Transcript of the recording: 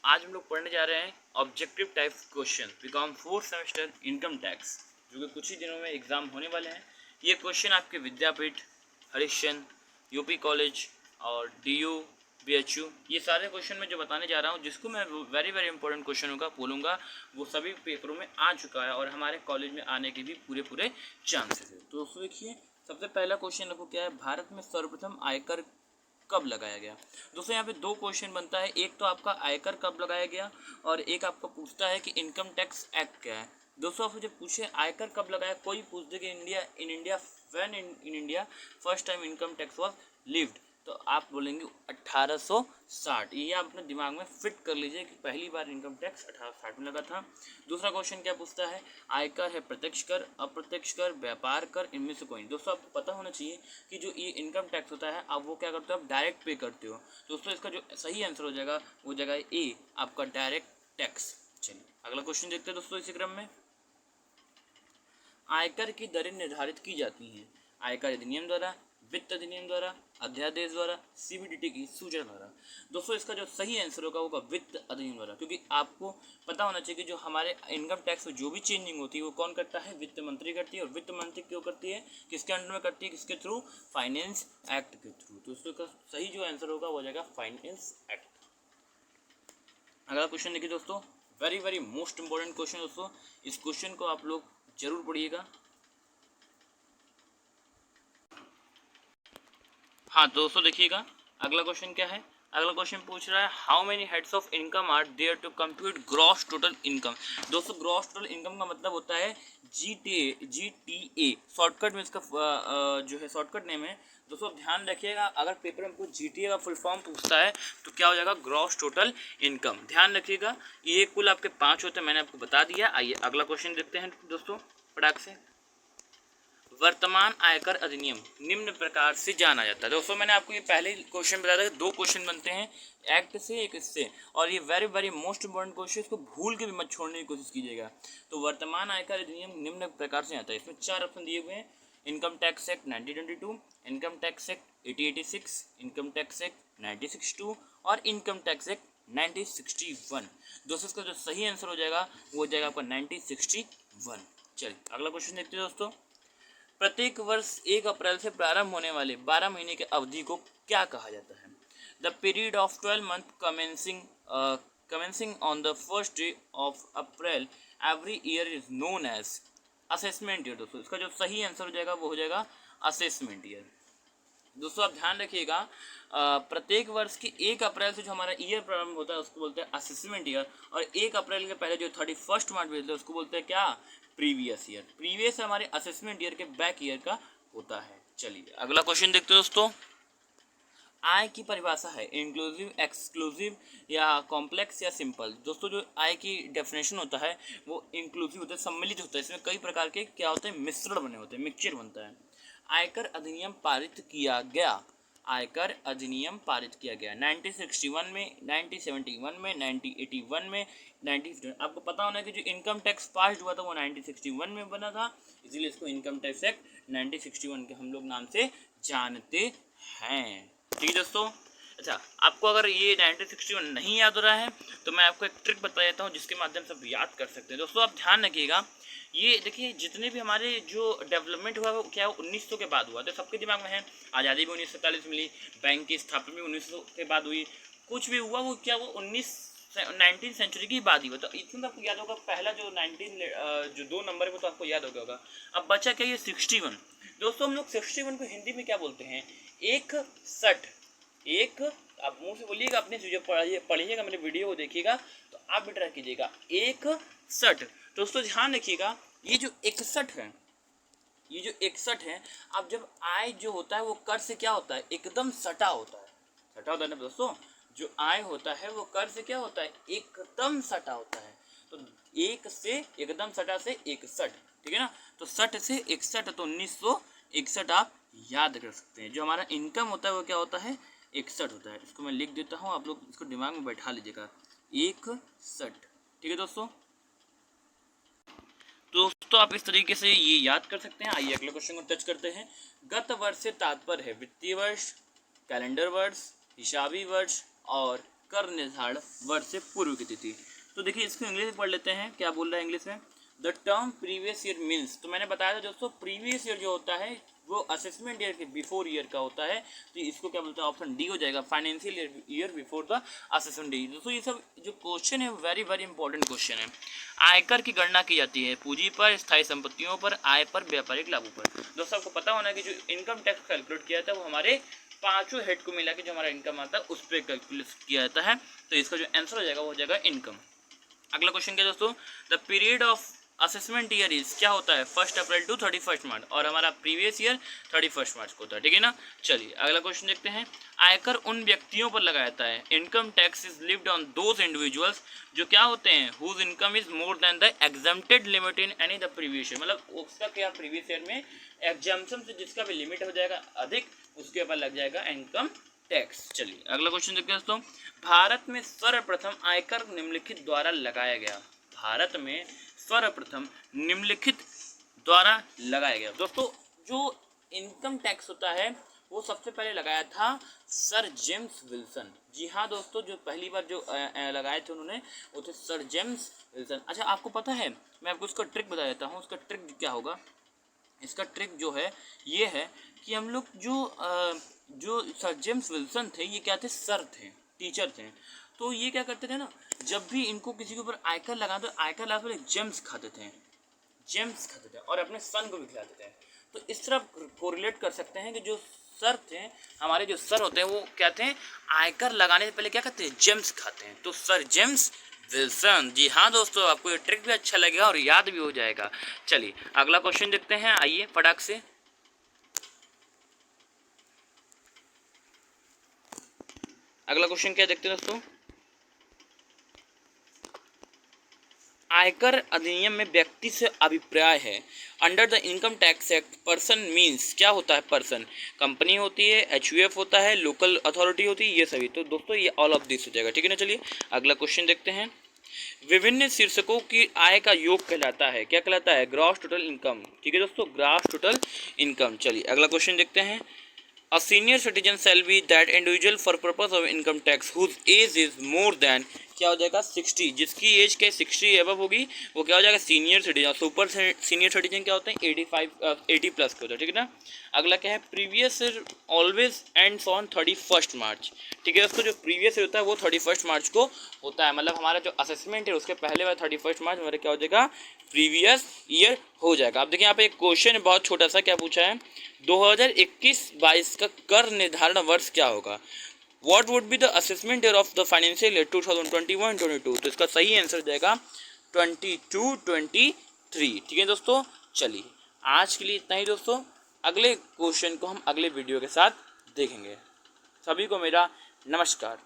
आज हम लोग पढ़ने जा रहे हैं objective type question BCom 4th semester income tax, जो कि कुछ ही दिनों में एग्जाम होने वाले हैं। ये क्वेश्चन आपके विद्यापीठ, हरिश्चंद्र, यूपी कॉलेज और डीयू, बीएचयू, ये सारे क्वेश्चन मैं जो बताने जा रहा हूँ, जिसको मैं वेरी वेरी इंपॉर्टेंट क्वेश्चनों का बोलूँगा, वो सभी पेपरों में आ चुका है और हमारे कॉलेज में आने के भी पूरे चांसेस है। तो दोस्तों देखिए, सबसे पहला क्वेश्चन आपको क्या है, भारत में सर्वप्रथम आयकर कब लगाया गया। दोस्तों यहाँ पे दो क्वेश्चन बनता है, एक तो आपका आयकर कब लगाया गया और एक आपको पूछता है कि इनकम टैक्स एक्ट क्या है। दोस्तों आपसे जब पूछे आयकर कब लगाया, कोई पूछ दे कि India when in India first time income tax was lived, तो आप बोलेंगे 1860। ये आप अपने दिमाग में फिट कर लीजिए कि पहली बार इनकम टैक्स 1860 में लगा था। दूसरा क्वेश्चन क्या पूछता है, आयकर है प्रत्यक्ष कर, अप्रत्यक्ष कर, व्यापार कर, इनमें से कोई। दोस्तों आपको पता होना चाहिए कि जो ये इनकम टैक्स होता है, आप वो क्या करते हो, आप डायरेक्ट पे करते हो। दोस्तों इसका जो सही आंसर हो जाएगा वो जाएगा ए, आपका डायरेक्ट टैक्स। चलिए अगला क्वेश्चन देखते हैं दोस्तों इसी क्रम में। आयकर की दरें निर्धारित की जाती हैं आयकर अधिनियम द्वारा, वित्त अधिनियम द्वारा, अध्यादेश द्वारा, सीबीडीटी की सूचना द्वारा। दोस्तों इसका जो सही आंसर होगा वो वित्त अधिनियम द्वारा, क्योंकि आपको पता होना चाहिए कि जो हमारे इनकम टैक्स में जो भी चेंजिंग होती है वो कौन करता है, वित्त मंत्री करती है। और वित्त मंत्री क्यों करती है, किसके अंडर में करती है, किसके थ्रू, फाइनेंस एक्ट के थ्रू। तो इसका सही जो आंसर होगा वो जाएगा फाइनेंस एक्ट। अगला क्वेश्चन देखिए दोस्तों, very very most important question दोस्तों, इस क्वेश्चन को आप लोग जरूर पढ़िएगा। हाँ तो दोस्तों देखिएगा, अगला क्वेश्चन क्या है। अगला क्वेश्चन पूछ रहा है, how many heads of income are there to compute gross total income. दोस्तों ग्रॉस टोटल इनकम का मतलब होता है जीटीए, शॉर्टकट में इसका जो है शॉर्टकट नेम है। दोस्तों ध्यान रखिएगा, अगर पेपर में हमको जीटीए का फुल फॉर्म पूछता है तो क्या हो जाएगा, ग्रॉस टोटल इनकम। ध्यान रखिएगा, ये कुल आपके 5 होते हैं, मैंने आपको बता दिया। आइए अगला क्वेश्चन देखते हैं दोस्तों फटाक से। वर्तमान आयकर अधिनियम निम्न प्रकार से जाना जाता है। दोस्तों मैंने आपको ये पहले क्वेश्चन बताया था, 2 क्वेश्चन बनते हैं, एक्ट से एक इससे, और ये very very most important question, इसको भूल के भी मत छोड़ने की कोशिश कीजिएगा। तो वर्तमान आयकर अधिनियम निम्न प्रकार से आता है, इसमें 4 ऑप्शन दिए हुए हैं, income tax act 1922, income tax act 1886, income tax act 1962 और इनकम टैक्स एक्ट 1961। दोस्तों इसका जो सही आंसर हो जाएगा वो हो जाएगा आपका 1961। चलिए अगला क्वेश्चन देखते हैं दोस्तों। प्रत्येक वर्ष 1 अप्रैल से प्रारंभ होने वाले 12 महीने की अवधि को क्या कहा जाता है। The period of 12 month commencing on the first day of April every year is known as assessment year. दोस्तों इसका जो सही आंसर हो जाएगा वो हो जाएगा असेसमेंट ईयर। दोस्तों आप ध्यान रखिएगा, प्रत्येक वर्ष की 1 अप्रैल से जो हमारा ईयर प्रारंभ होता है उसको बोलते हैं असेसमेंट ईयर, और 1 अप्रैल के पहले जो 31 मार्च भेजते हैं उसको बोलते हैं क्या, प्रीवियस ईयर। प्रीवियस हमारे असेसमेंट ईयर के बैक ईयर का होता है। चलिए अगला क्वेश्चन देखते हैं दोस्तों। आय की परिभाषा है इंक्लूसिव, एक्सक्लूसिव या कॉम्प्लेक्स या सिंपल। दोस्तों जो आय की डेफिनेशन होता है वो इंक्लूसिव होता है, सम्मिलित होता है, इसमें कई प्रकार के क्या होते हैं, मिश्रण बने होते हैं, मिक्सचर बनता है। आयकर अधिनियम पारित किया गया, आयकर अधिनियम पारित किया गया 1961 में, 1971 में, 1981 में, 1950। आपको पता होना है कि जो इनकम टैक्स पास हुआ था वो 1961 में बना था, इसीलिए इसको इनकम टैक्स एक्ट 1961 के हम लोग नाम से जानते हैं। ठीक है दोस्तों। अच्छा, आपको अगर ये 1961 नहीं याद हो रहा है तो मैं आपको एक ट्रिक बता देता हूँ जिसके माध्यम से आप याद कर सकते हैं। दोस्तों आप ध्यान रखिएगा, ये देखिए जितने भी हमारे जो डेवलपमेंट हुआ वो क्या 1900 के बाद हुआ, तो सबके दिमाग में है आज़ादी भी 1947 मिली, बैंक की स्थापना भी 1900 के बाद हुई, कुछ भी हुआ वो क्या वो 19 सेंचुरी की बात ही हुआ। तो इतना तो आपको याद होगा, पहला जो 19 जो 2 नंबर है वो तो आपको याद हो गया होगा। अब बचा क्या, ये 61। दोस्तों हम लोग 61 को हिंदी में क्या बोलते हैं, 61। एक आप मुंह से बोलिएगा, अपने जो पढ़िएगा, मेरे वीडियो को देखिएगा तो आप भी ट्राई कीजिएगा, 61। दोस्तों ध्यान रखिएगा, ये जो 61 है, ये जो 61 है, अब जब आय जो होता है वो कर से क्या होता है, एकदम सटा होता है, सटा होता है ना दोस्तों, जो आय होता है वो कर से क्या होता है, एकदम सटा होता है। तो 1 से एकदम सटा से 61, ठीक है ना, तो 60 से 61, तो 1961 आप याद कर सकते हैं। जो हमारा इनकम होता है वो क्या होता है, 61 होता है। इसको मैं लिख देता हूँ, आप लोग इसको दिमाग में बैठा लीजिएगा, 61। ठीक है दोस्तों, दोस्तों आप इस तरीके से ये याद कर सकते हैं। आइए अगले क्वेश्चन को टच करते हैं। गत वर्ष से तात्पर्य है वित्तीय वर्ष, कैलेंडर वर्ष, हिसाबी वर्ष और कर निर्धारण वर्ष से पूर्व की तिथि। तो देखिए इसको इंग्लिश में पढ़ लेते हैं, क्या बोल रहा है इंग्लिश में। The term previous year means, तो मैंने बताया था दोस्तों प्रीवियस ईयर जो होता है वो असेसमेंट ईयर के बिफोर ईयर का होता है, तो इसको क्या बोलते हैं, ऑप्शन डी हो जाएगा, financial year before the assessment D. दोस्तों ये सब जो क्वेश्चन है वेरी वेरी इंपॉर्टेंट क्वेश्चन है। आयकर की गणना की जाती है पूंजी पर, स्थायी संपत्तियों पर, आय पर, व्यापारिक लाभों पर। दोस्तों आपको पता होना कि जो इनकम टैक्स कैलकुलेट किया जाता है वो हमारे पांचों हेड को मिला के जो हमारा इनकम आता है उस पर कैलकुलेट किया जाता है, तो इसका जो आंसर हो जाएगा वो हो जाएगा इनकम। अगला क्वेश्चन क्या दोस्तों, the period of assessment year is, क्या होता है 1 अप्रैल टू 31 मार्च, और हमारा प्रीवियस ईयर 31 मार्च को होता है, ठीक है ना। चलिए अगला क्वेश्चन देखते हैं। आयकर उन व्यक्तियों पर लगाया जाता है, income tax is levied on those individuals जो क्या होते हैं, whose income is more than the exempted limit in any the previous year, मतलब उसका क्या प्रीवियस ईयर में एग्जाम्पशन से जिसका भी लिमिट हो जाएगा अधिक उसके ऊपर लग जाएगा इनकम टैक्स। चलिए अगला क्वेश्चन देखते हैं दोस्तों। भारत में सर्वप्रथम आयकर निम्नलिखित द्वारा लगाया गया, भारत में सर्वप्रथम निम्नलिखित द्वारा लगाया गया। दोस्तों जो इनकम टैक्स होता है वो सबसे पहले लगाया था सर जेम्स विल्सन। जी हाँ दोस्तों, जो पहली बार जो लगाए थे उन्होंने वो थे सर जेम्स विल्सन। अच्छा आपको पता है, मैं आपको उसका ट्रिक बता देता हूँ। उसका ट्रिक क्या होगा, इसका ट्रिक जो है ये है कि हम लोग जो सर जेम्स विल्सन थे ये क्या थे, सर थे, टीचर थे। तो ये क्या करते थे ना, जब भी इनको किसी के ऊपर आयकर लगा तो आयकर लगा तो जेम्स खाते थे, जेम्स खाते थे और अपने सन को भी खिलाते थे। तो इस तरह कोरिलेट कर सकते हैं कि जो सर थे, हमारे जो सर होते हैं वो क्या थे, आयकर लगाने से पहले क्या करते हैं, जेम्स खाते हैं। तो सर जेम्स विल्सन। जी हाँ दोस्तों, आपको ये ट्रिक भी अच्छा लगेगा और याद भी हो जाएगा। चलिए अगला क्वेश्चन देखते हैं, आइए फटाक से। अगला क्वेश्चन क्या देखते हैं दोस्तों, आयकर अधिनियम में व्यक्ति से अभिप्राय है। Under the income tax act person means, क्या होता है पर्सन, कंपनी होती है, एचयूएफ होता है, लोकल अथॉरिटी होती है, ये सभी। तो दोस्तों ये ऑल ऑफ दिस हो जाएगा, ठीक है ना। चलिए अगला क्वेश्चन देखते हैं। विभिन्न शीर्षकों की आय का योग कहलाता है, क्या कहलाता है, ग्रॉस टोटल इनकम, ठीक है दोस्तों, ग्रॉस टोटल इनकम। चलिए अगला क्वेश्चन देखते हैं। A senior citizen shall be that individual for purpose of income tax whose age is more than, क्या हो जाएगा 60, जिसकी एज के 60 एबव होगी वो क्या हो जाएगा senior citizen. Super senior citizen क्या होते हैं 80 प्लस के होते हैं, ठीक है ना। अगला क्या है, previous year always ends on 31 मार्च, ठीक है दोस्तों। जो प्रीवियस ईयर होता है वो 31 मार्च को होता है, मतलब हमारा जो असेसमेंट है उसके पहले वाला 31 मार्च हमारा क्या हो जाएगा, प्रीवियस ईयर हो जाएगा। अब देखिए यहाँ पे एक क्वेश्चन बहुत छोटा सा, क्या पूछा है, 2021-22 का कर निर्धारण वर्ष क्या होगा, what would be the assessment year of the financial year 2021-22। तो इसका सही आंसर जाएगा 22-23, ठीक है दोस्तों। चलिए आज के लिए इतना ही दोस्तों, अगले क्वेश्चन को हम अगले वीडियो के साथ देखेंगे। सभी को मेरा नमस्कार।